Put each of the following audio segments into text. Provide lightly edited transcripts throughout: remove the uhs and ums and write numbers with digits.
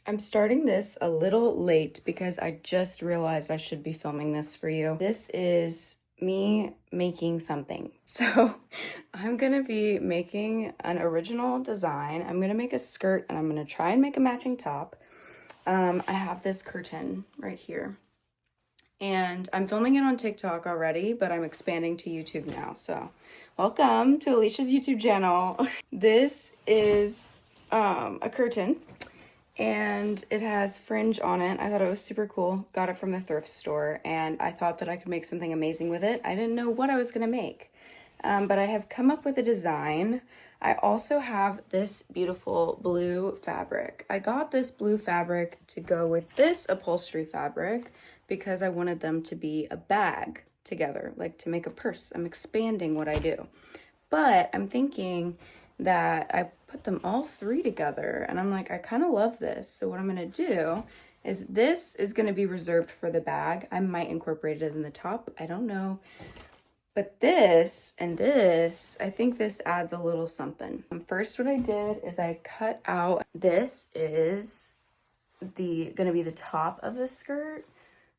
I'm starting this a little late because I just realized I should be filming this for you. This is me making something. So I'm gonna be making an original design. I'm gonna make a skirt and I'm gonna try and make a matching top. I have this curtain right here. And I'm filming it on TikTok already, but I'm expanding to YouTube now. So welcome to Alicia's YouTube channel. This is a curtain and it has fringe on it. I thought it was super cool. Got it from the thrift store, and I thought that I could make something amazing with it. I didn't know what I was gonna make, but I have come up with a design. I also have this beautiful blue fabric. I got this blue fabric to go with this upholstery fabric because I wanted them to be a bag together, like to make a purse. I'm expanding what I do. But I'm thinking that I put them all three together and I'm like, I kind of love this. So what I'm going to do is this is going to be reserved for the bag. I might incorporate it in the top. I don't know. But this and this, I think this adds a little something. First, what I did is I cut out, this is gonna be the top of the skirt.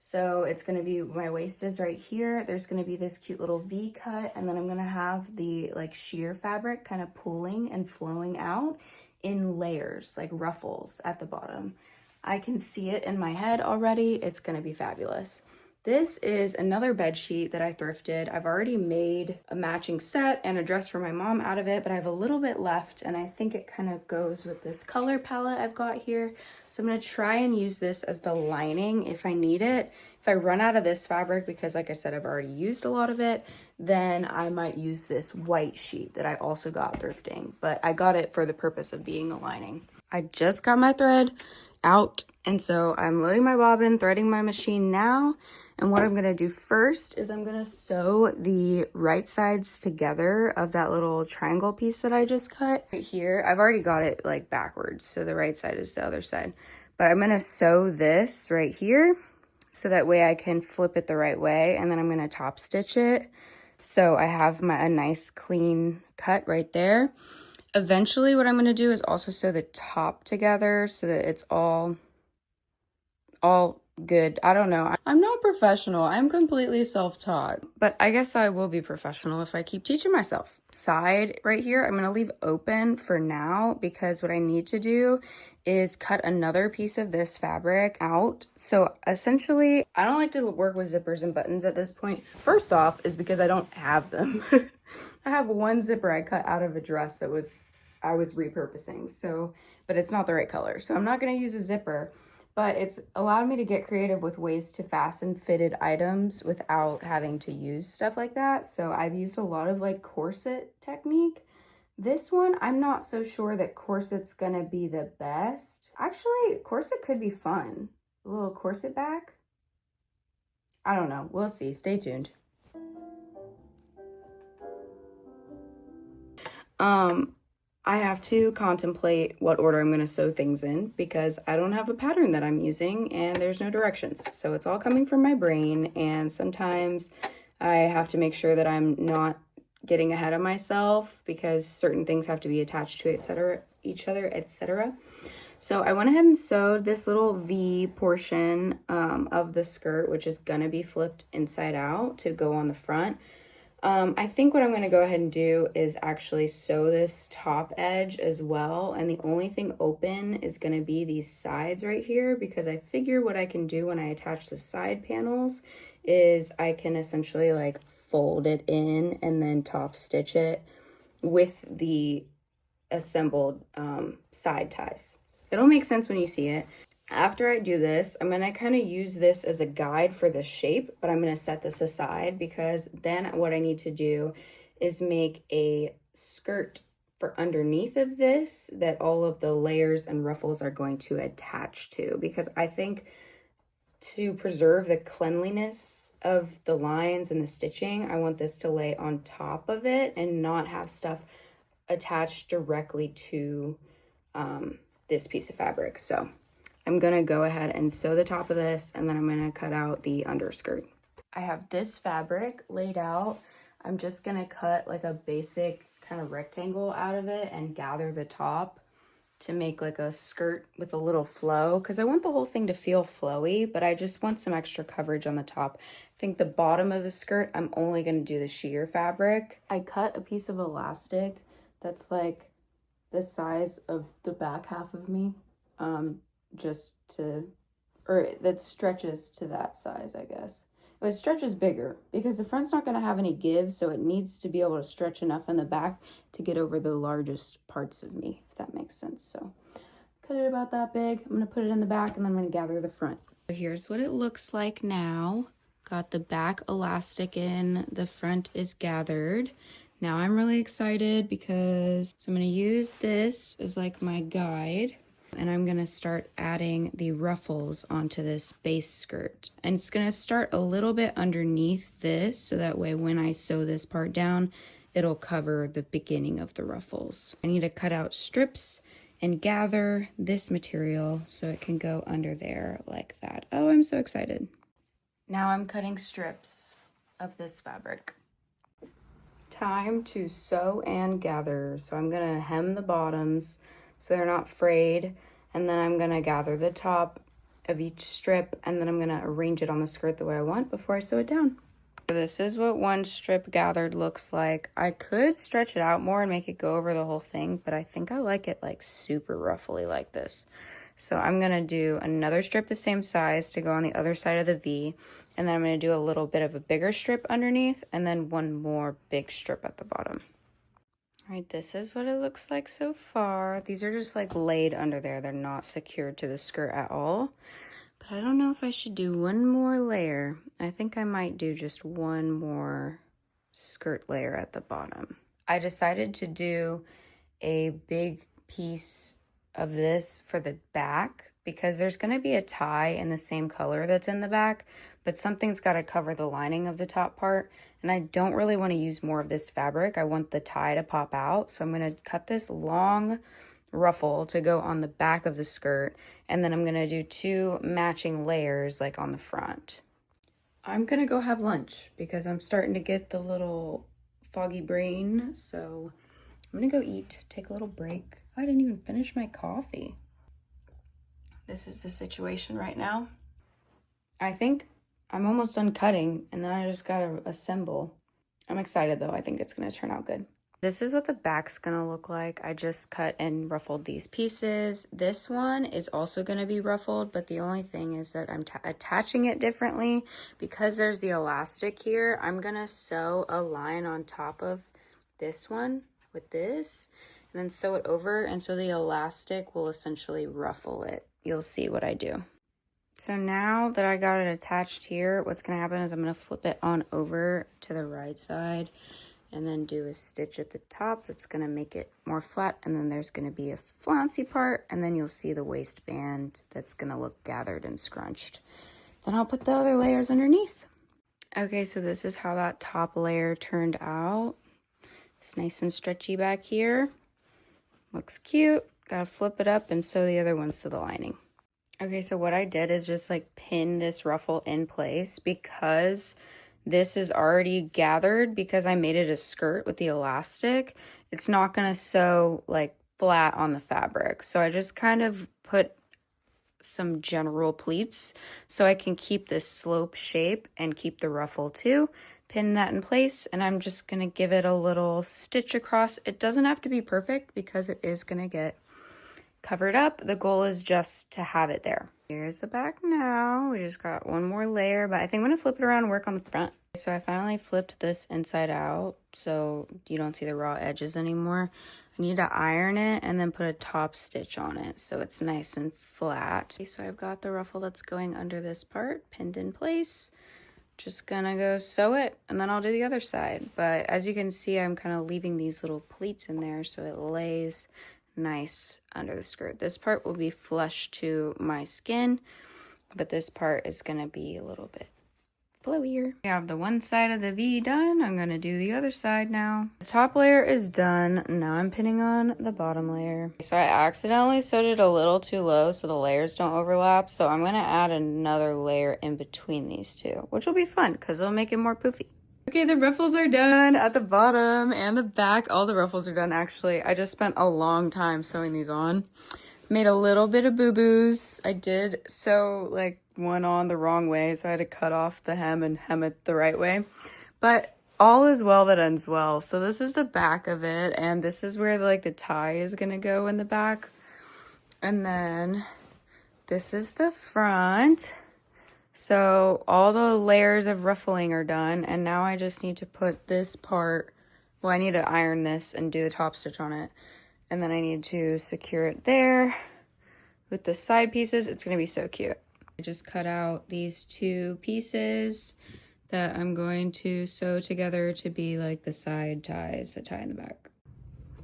So it's gonna be, my waist is right here. There's gonna be this cute little V cut, and then I'm gonna have the like sheer fabric kind of pulling and flowing out in layers, like ruffles at the bottom. I can see it in my head already. It's gonna be fabulous. This is another bed sheet that I thrifted. I've already made a matching set and a dress for my mom out of it, but I have a little bit left, and I think it kind of goes with this color palette I've got here. So I'm gonna try and use this as the lining if I need it. If I run out of this fabric, because like I said, I've already used a lot of it, then I might use this white sheet that I also got thrifting, but I got it for the purpose of being a lining. I just got my thread out, and so I'm loading my bobbin, threading my machine now. And what I'm gonna do first is I'm gonna sew the right sides together of that little triangle piece that I just cut. Right here, I've already got it like backwards, so the right side is the other side. But I'm gonna sew this right here, so that way I can flip it the right way, and then I'm gonna top stitch it. So I have a nice clean cut right there. Eventually what I'm gonna do is also sew the top together so that it's all good. I don't know. I'm not professional. I'm completely self-taught, but I guess I will be professional if I keep teaching myself. Side right here, I'm going to leave open for now because what I need to do is cut another piece of this fabric out. So essentially, I don't like to work with zippers and buttons at this point. First off is because I don't have them. I have one zipper I cut out of a dress that I was repurposing. So, but it's not the right color. So I'm not going to use a zipper. But it's allowed me to get creative with ways to fasten fitted items without having to use stuff like that. So I've used a lot of like corset technique. This one, I'm not so sure that corset's gonna be the best. Actually, corset could be fun. A little corset back. I don't know, we'll see, stay tuned. I have to contemplate what order I'm going to sew things in because I don't have a pattern that I'm using and there's no directions. So it's all coming from my brain, and sometimes I have to make sure that I'm not getting ahead of myself because certain things have to be attached to each other, etc. So I went ahead and sewed this little V portion of the skirt, which is going to be flipped inside out to go on the front. I think what I'm going to go ahead and do is actually sew this top edge as well. And the only thing open is going to be these sides right here, because I figure what I can do when I attach the side panels is I can essentially like fold it in and then top stitch it with the assembled side ties. It'll make sense when you see it. After I do this, I'm going to kind of use this as a guide for the shape, but I'm going to set this aside because then what I need to do is make a skirt for underneath of this that all of the layers and ruffles are going to attach to, because I think to preserve the cleanliness of the lines and the stitching, I want this to lay on top of it and not have stuff attached directly to this piece of fabric. So I'm gonna go ahead and sew the top of this, and then I'm gonna cut out the underskirt. I have this fabric laid out. I'm just gonna cut like a basic kind of rectangle out of it and gather the top to make like a skirt with a little flow because I want the whole thing to feel flowy, but I just want some extra coverage on the top. I think the bottom of the skirt, I'm only going to do the sheer fabric. I cut a piece of elastic that's like the size of the back half of me, that stretches to that size, I guess. But it stretches bigger because the front's not going to have any give, so it needs to be able to stretch enough in the back to get over the largest parts of me, if that makes sense. So cut it about that big. I'm going to put it in the back, and then I'm going to gather the front. Here's what it looks like now. Got the back elastic in, the front is gathered. Now I'm really excited because I'm going to use this as like my guide. And I'm gonna start adding the ruffles onto this base skirt. And it's gonna start a little bit underneath this, so that way when I sew this part down, it'll cover the beginning of the ruffles. I need to cut out strips and gather this material so it can go under there like that. Oh, I'm so excited. Now I'm cutting strips of this fabric. Time to sew and gather. So I'm gonna hem the bottoms so they're not frayed, and then I'm gonna gather the top of each strip, and then I'm gonna arrange it on the skirt the way I want before I sew it down. This is what one strip gathered looks like. I could stretch it out more and make it go over the whole thing, but I think I like it like super ruffly like this. So I'm gonna do another strip the same size to go on the other side of the V, and then I'm gonna do a little bit of a bigger strip underneath, and then one more big strip at the bottom. All right, this is what it looks like so far. These are just like laid under there. They're not secured to the skirt at all. But I don't know if I should do one more layer. I think I might do just one more skirt layer at the bottom. I decided to do a big piece of this for the back because there's going to be a tie in the same color that's in the back, but something's got to cover the lining of the top part. And I don't really want to use more of this fabric. I want the tie to pop out. So I'm going to cut this long ruffle to go on the back of the skirt. And then I'm going to do 2 matching layers like on the front. I'm going to go have lunch because I'm starting to get the little foggy brain. So I'm going to go eat, take a little break. I didn't even finish my coffee. This is the situation right now. I think I'm almost done cutting, and then I just gotta assemble. I'm excited though. I think it's gonna turn out good. This is what the back's gonna look like. I just cut and ruffled these pieces. This one is also gonna be ruffled, but the only thing is that I'm attaching it differently because there's the elastic here. I'm gonna sew a line on top of this one with this, and then sew it over, and so the elastic will essentially ruffle it. You'll see what I do. So now that I got it attached here, what's going to happen is I'm going to flip it on over to the right side and then do a stitch at the top that's going to make it more flat, and then there's going to be a flouncy part, and then you'll see the waistband that's going to look gathered and scrunched. Then I'll put the other layers underneath. Okay, so this is how that top layer turned out. It's nice and stretchy back here. Looks cute. Gotta flip it up and sew the other ones to the lining. Okay, so what I did is just like pin this ruffle in place because this is already gathered because I made it a skirt with the elastic. It's not gonna sew like flat on the fabric. So I just kind of put some general pleats so I can keep this slope shape and keep the ruffle too. Pin that in place, and I'm just gonna give it a little stitch across. It doesn't have to be perfect because it is gonna get covered up. The goal is just to have it there. Here's the back now. We just got one more layer, but I think I'm gonna flip it around and work on the front. So I finally flipped this inside out so you don't see the raw edges anymore. I need to iron it and then put a top stitch on it so it's nice and flat. Okay, so I've got the ruffle that's going under this part pinned in place. Just gonna go sew it and then I'll do the other side. But as you can see, I'm kind of leaving these little pleats in there so it lays nice under the skirt. This part will be flush to my skin, but this part is gonna be a little bit flowier. I have the one side of the V done. I'm gonna do the other side now. The top layer is done. Now I'm pinning on the bottom layer. So I accidentally sewed it a little too low so the layers don't overlap. So I'm gonna add another layer in between these two, which will be fun because it'll make it more poofy. Okay, Okay, the ruffles are done at the bottom and the back. All the ruffles are done, actually. I just spent a long time sewing these on. Made a little bit of boo-boos. I did sew like one on the wrong way, so I had to cut off the hem and hem it the right way. But all is well that ends well. So this is the back of it, and this is where like the tie is gonna go in the back. And then this is the front. So all the layers of ruffling are done, and now I just need to put this part, well, I need to iron this and do a top stitch on it. And then I need to secure it there with the side pieces. It's gonna be so cute. I just cut out these two pieces that I'm going to sew together to be like the side ties that tie in the back.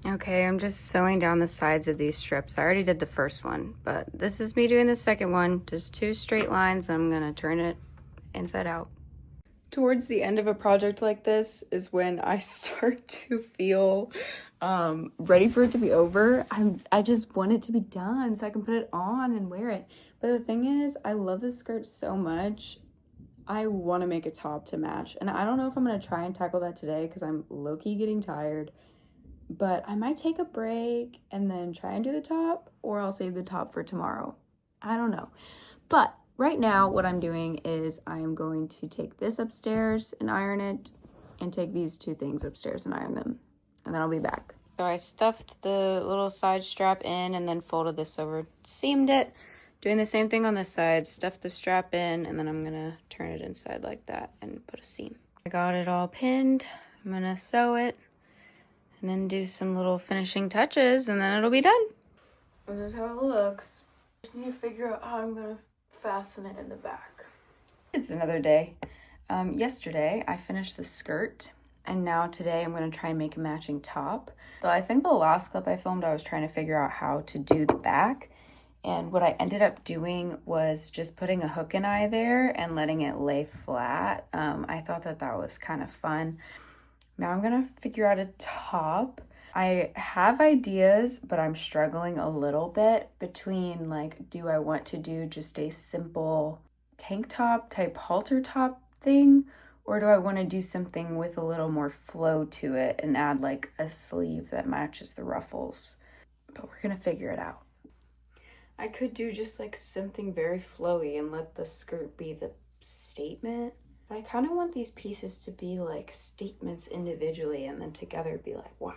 Okay, I'm just sewing down the sides of these strips. I already did the first one, but this is me doing the second one. Just two straight lines. I'm gonna turn it inside out. Towards the end of a project like this is when I start to feel ready for it to be over. I just want it to be done so I can put it on and wear it. But the thing is, I love this skirt so much. I want to make a top to match. And I don't know if I'm going to try and tackle that today because I'm low-key getting tired. But I might take a break and then try and do the top, or I'll save the top for tomorrow. I don't know. But right now, what I'm doing is I'm going to take this upstairs and iron it, and take these two things upstairs and iron them. And then I'll be back. So I stuffed the little side strap in and then folded this over, seamed it. Doing the same thing on this side, stuff the strap in, and then I'm gonna turn it inside like that and put a seam. I got it all pinned. I'm gonna sew it and then do some little finishing touches, and then it'll be done. This is how it looks. Just need to figure out how I'm gonna fasten it in the back. It's another day. Yesterday I finished the skirt, and now today I'm gonna try and make a matching top. So I think the last clip I filmed, I was trying to figure out how to do the back. And what I ended up doing was just putting a hook and eye there and letting it lay flat. I thought that that was kind of fun. Now I'm gonna figure out a top. I have ideas, but I'm struggling a little bit between like, do I want to do just a simple tank top type halter top thing? Or do I want to do something with a little more flow to it and add like a sleeve that matches the ruffles? But we're gonna figure it out. I could do just like something very flowy and let the skirt be the statement. But I kind of want these pieces to be like statements individually and then together be like, wow.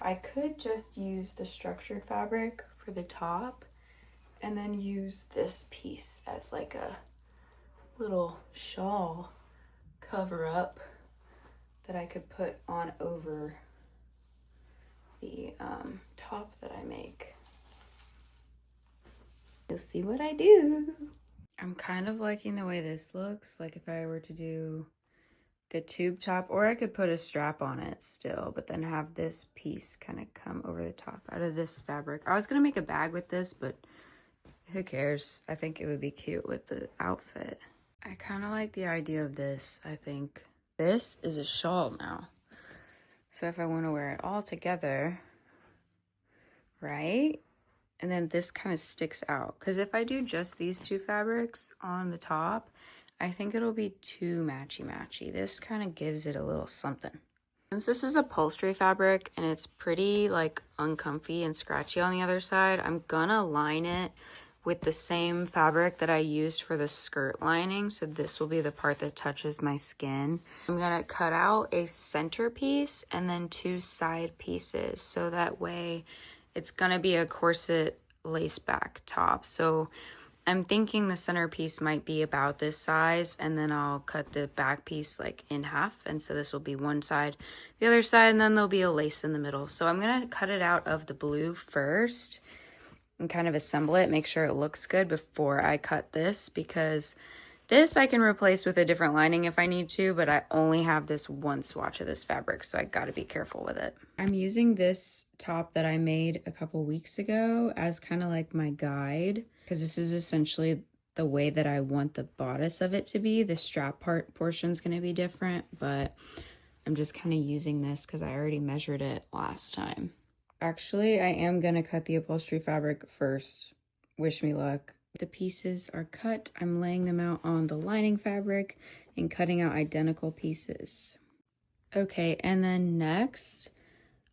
I could just use the structured fabric for the top and then use this piece as like a little shawl cover up that I could put on over the top that I make. You'll see what I do. I'm kind of liking the way this looks. Like if I were to do the tube top, or I could put a strap on it still, but then have this piece kind of come over the top out of this fabric. I was gonna make a bag with this, but who cares? I think it would be cute with the outfit. I kind of like the idea of this, I think. This is a shawl now. So if I want to wear it all together, right? And then this kind of sticks out. Because if I do just these two fabrics on the top, I think it'll be too matchy-matchy. This kind of gives it a little something. Since this is upholstery fabric and it's pretty like uncomfy and scratchy on the other side, I'm gonna line it with the same fabric that I used for the skirt lining. So this will be the part that touches my skin. I'm gonna cut out a center piece and then two side pieces. So that way it's gonna be a corset lace back top. So I'm thinking the center piece might be about this size, and then I'll cut the back piece like in half. And so this will be one side, the other side, and then there'll be a lace in the middle. So I'm gonna cut it out of the blue first and kind of assemble it, make sure it looks good before I cut this, because this I can replace with a different lining if I need to, but I only have this one swatch of this fabric, so I gotta be careful with it. I'm using this top that I made a couple weeks ago as kind of like my guide, because this is essentially the way that I want the bodice of it to be. The strap portion is gonna be different, but I'm just kind of using this because I already measured it last time. Actually, I am gonna cut the upholstery fabric first. Wish me luck. The pieces are cut. I'm laying them out on the lining fabric and cutting out identical pieces. Okay, and then next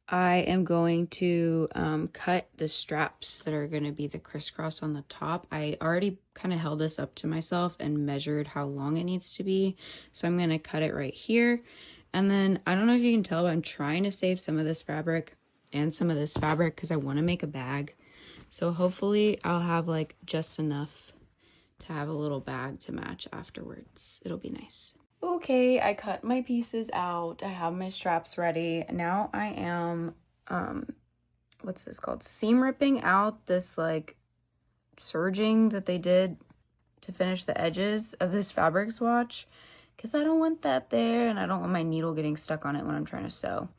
I am going to cut the straps that are going to be the crisscross on the top. I already kind of held this up to myself and measured how long it needs to be. So I'm going to cut it right here. And then I don't know if you can tell, but I'm trying to save some of this fabric and some of this fabric because I want to make a bag. So hopefully I'll have like just enough to have a little bag to match afterwards. It'll be nice. Okay, I cut my pieces out. I have my straps ready. Now I am, what's this called? Seam ripping out this like serging that they did to finish the edges of this fabric swatch because I don't want that there and I don't want my needle getting stuck on it when I'm trying to sew.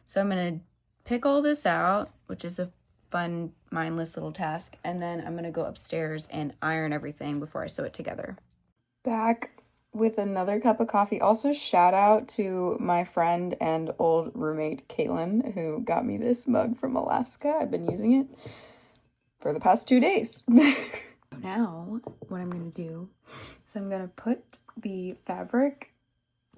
So I'm going to pick all this out, which is a fun, mindless little task, and then I'm going to go upstairs and iron everything before I sew it together. Back with another cup of coffee. Also, shout out to my friend and old roommate, Caitlin, who got me this mug from Alaska. I've been using it for the past 2 days. Now, what I'm going to do is I'm going to put the fabric,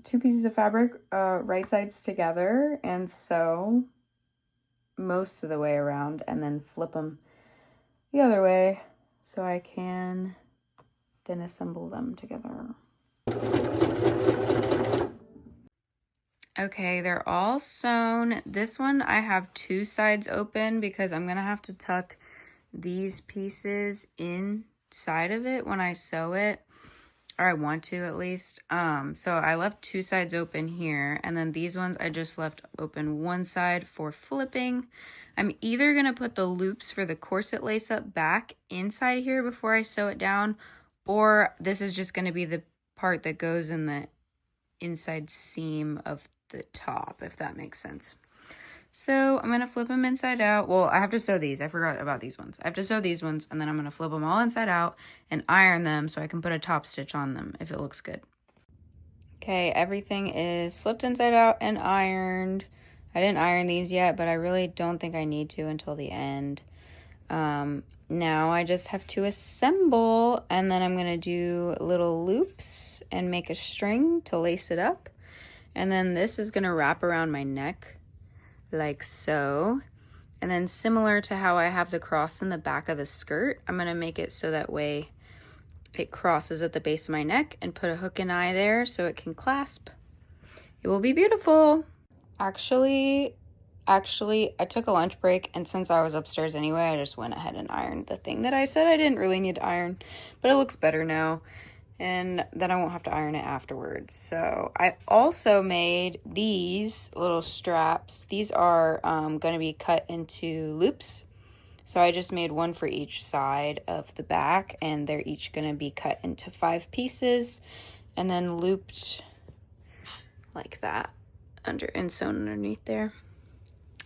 2 pieces of fabric, right sides together and sew most of the way around and then flip them the other way so I can then assemble them together. Okay, they're all sewn. This one I have 2 sides open because I'm gonna have to tuck these pieces inside of it when I sew it, or I want to at least. So I left 2 sides open here, and then these ones I just left open one side for flipping. I'm either gonna put the loops for the corset lace up back inside here before I sew it down, or this is just gonna be the part that goes in the inside seam of the top, if that makes sense. So I'm gonna flip them inside out. Well, I have to sew these. I forgot about these ones. I have to sew these ones, and then I'm gonna flip them all inside out and iron them so I can put a top stitch on them if it looks good. Okay, everything is flipped inside out and ironed. I didn't iron these yet, but I really don't think I need to until the end. Now I just have to assemble, and then I'm going to do little loops and make a string to lace it up. And then this is going to wrap around my neck like so. And then similar to how I have the cross in the back of the skirt, I'm going to make it so that way it crosses at the base of my neck and put a hook and eye there so it can clasp. It will be beautiful. Actually, I took a lunch break, and since I was upstairs anyway, I just went ahead and ironed the thing that I said I didn't really need to iron, but it looks better now, and then I won't have to iron it afterwards. So I also made these little straps. These are going to be cut into loops. So I just made one for each side of the back, and they're each going to be cut into 5 pieces and then looped like that under and sewn underneath there.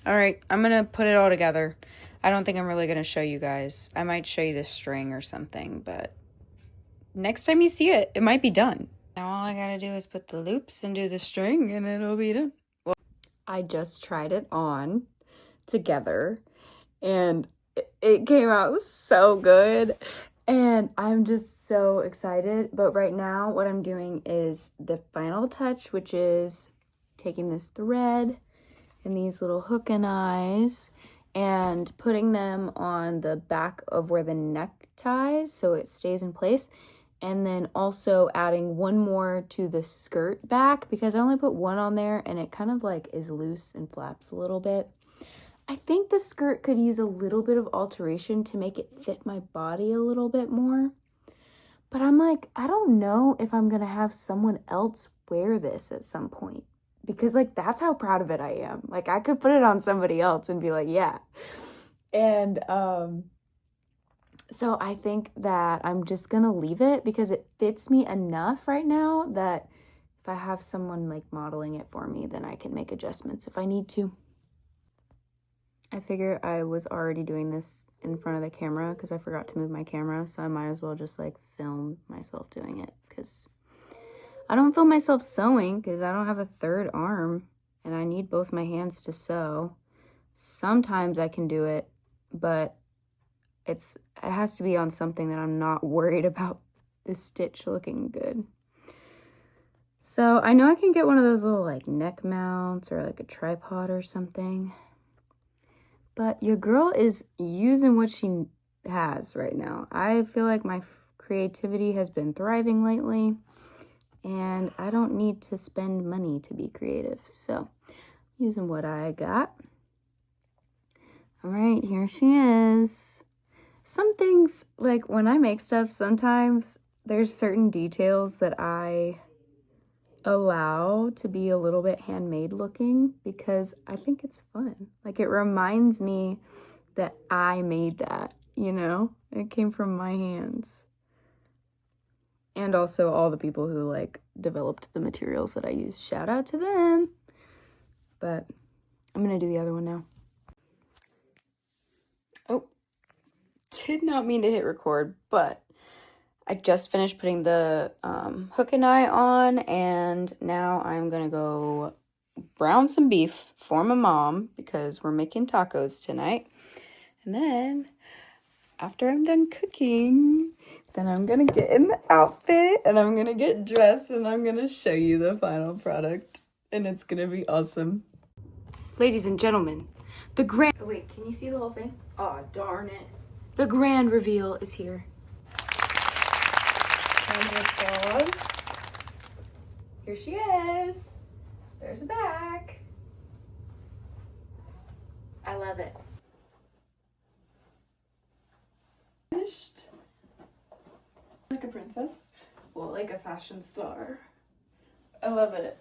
All right, I'm going to put it all together. I don't think I'm really going to show you guys. I might show you the string or something, but next time you see it, it might be done. Now all I got to do is put the loops and do the string, and it'll be done. Well, I just tried it on together, and it came out so good, and I'm just so excited. But right now, what I'm doing is the final touch, which is taking this thread and these little hook and eyes and putting them on the back of where the neck ties so it stays in place, and then also adding one more to the skirt back because I only put one on there and it kind of like is loose and flaps a little bit. I think the skirt could use a little bit of alteration to make it fit my body a little bit more, but I'm like, I don't know if I'm gonna have someone else wear this at some point. Because, like, that's how proud of it I am. Like, I could put it on somebody else and be like, yeah. And so I think that I'm just going to leave it because it fits me enough right now that if I have someone, like, modeling it for me, then I can make adjustments if I need to. I figure I was already doing this in front of the camera because I forgot to move my camera. So I might as well just, like, film myself doing it because I don't film myself sewing because I don't have a third arm and I need both my hands to sew. Sometimes I can do it, but it has to be on something that I'm not worried about the stitch looking good. So I know I can get one of those little like neck mounts or like a tripod or something. But your girl is using what she has right now. I feel like my creativity has been thriving lately, and I don't need to spend money to be creative. So, using what I got. All right, here she is. Some things, like when I make stuff, sometimes there's certain details that I allow to be a little bit handmade looking because I think it's fun. Like it reminds me that I made that, you know? It came from my hands. And also all the people who like developed the materials that I use. Shout out to them. But I'm gonna do the other one now. Oh, did not mean to hit record, but I just finished putting the hook and eye on, and now I'm gonna go brown some beef for my mom because we're making tacos tonight. And then after I'm done cooking, then I'm gonna get in the outfit and I'm gonna get dressed and I'm gonna show you the final product, and it's gonna be awesome. Ladies and gentlemen, the grand— oh wait, can you see the whole thing? Oh, darn it. The grand reveal is here. Here she is. There's the back. I love it. Finished. Like a princess. Well, like a fashion star. I love it.